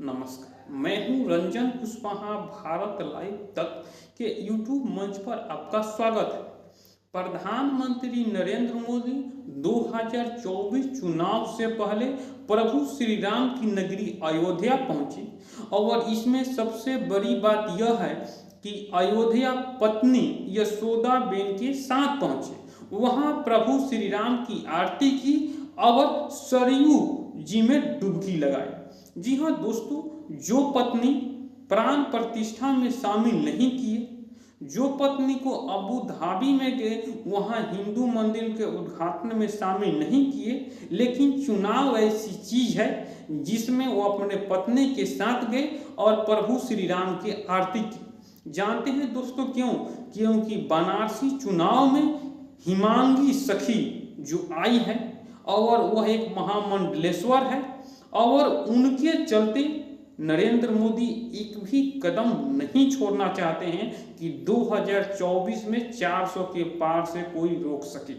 नमस्कार, मैं हूं रंजन कुशवाहा। भारत लाइव तक के यूट्यूब मंच पर आपका स्वागत है। प्रधानमंत्री नरेंद्र मोदी 2024 चुनाव से पहले प्रभु श्री राम की नगरी अयोध्या पहुंचे और इसमें सबसे बड़ी बात यह है कि अयोध्या पत्नी यशोदाबेन के साथ पहुंचे। वहां प्रभु श्री राम की आरती की और सरयू जी में डुबकी लगाई। जी हाँ दोस्तों, जो पत्नी प्राण प्रतिष्ठा में शामिल नहीं किए, जो पत्नी को अबू धाबी में गए वहां हिंदू मंदिर के उद्घाटन में शामिल नहीं किए, लेकिन चुनाव ऐसी चीज है जिसमें वो अपने पत्नी के साथ गए और प्रभु श्री राम की आरती की। जानते हैं दोस्तों क्यों? क्योंकि बनारसी चुनाव में हिमांगी सखी जो आई है और वह एक महामंडलेश्वर है और उनके चलते नरेंद्र मोदी एक भी कदम नहीं छोड़ना चाहते हैं कि 2024 में 400 के पार से कोई रोक सके।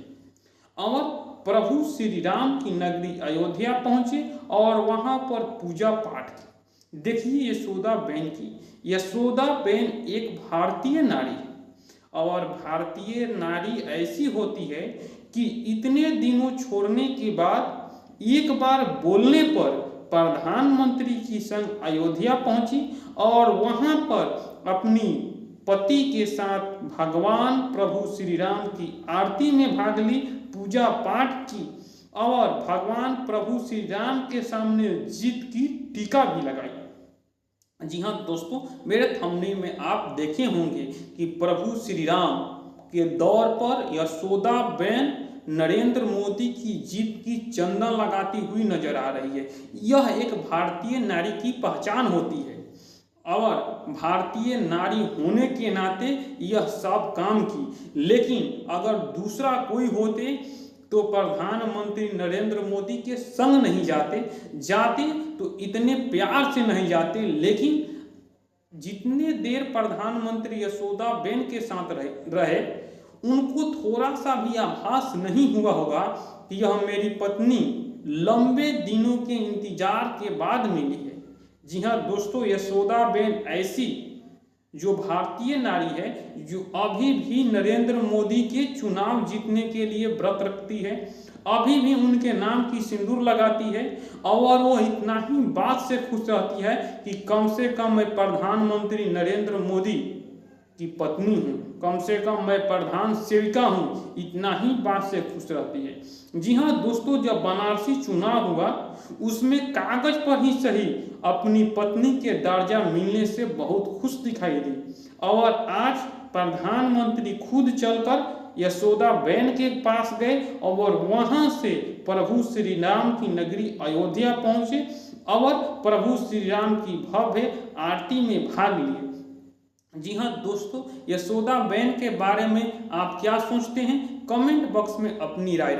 और प्रभु श्री राम की नगरी अयोध्या पहुंचे और वहां पर पूजा पाठ की। देखिए यशोदाबेन की। यशोदाबेन एक भारतीय नारी है और भारतीय नारी ऐसी होती है कि इतने दिनों छोड़ने के बाद एक बार बोलने पर प्रधानमंत्री की संग अयोध्या पहुंची और वहां पर अपनी पति के साथ भगवान प्रभु श्री राम की आरती में भाग ली, पूजा पाठ की और भगवान प्रभु श्री राम के सामने जीत की टीका भी लगाई। जी हाँ दोस्तों, मेरे थंबनेल में आप देखे होंगे कि प्रभु श्री राम के दौर पर यशोदाबेन नरेंद्र मोदी की जीत की चंदन लगाती हुई नजर आ रही है। यह एक भारतीय नारी की पहचान होती है और भारतीय नारी होने के नाते यह सब काम की। लेकिन अगर दूसरा कोई होते तो प्रधानमंत्री नरेंद्र मोदी के संग नहीं जाते तो इतने प्यार से नहीं जाते। लेकिन जितने देर प्रधानमंत्री यशोदाबेन के साथ रहे उनको थोड़ा सा भी आभास नहीं हुआ होगा कि यह मेरी पत्नी लंबे दिनों के इंतजार के बाद मिली है। जी हाँ दोस्तों, यशोदाबेन ऐसी जो भारतीय नारी है जो अभी भी नरेंद्र मोदी के चुनाव जीतने के लिए व्रत रखती है, अभी भी उनके नाम की सिंदूर लगाती है और वो इतना ही बात से खुश रहती है कि कम से कम मैं प्रधानमंत्री नरेंद्र मोदी की पत्नी हूँ, कम से कम मैं प्रधान सेविका हूँ, इतना ही बात से खुश रहती है। जी हाँ दोस्तों, जब बनारसी चुनाव हुआ उसमें कागज पर ही सही अपनी पत्नी के दर्जा मिलने से बहुत खुश दिखाई दी और आज प्रधानमंत्री खुद चलकर यशोदाबेन के पास गए और वहां से प्रभु श्री राम की नगरी अयोध्या पहुंचे और प्रभु श्री राम की भव्य आरती में भाग लिए। जी हाँ दोस्तों, यशोदाबेन के बारे में आप क्या सोचते हैं? कमेंट बॉक्स में अपनी राय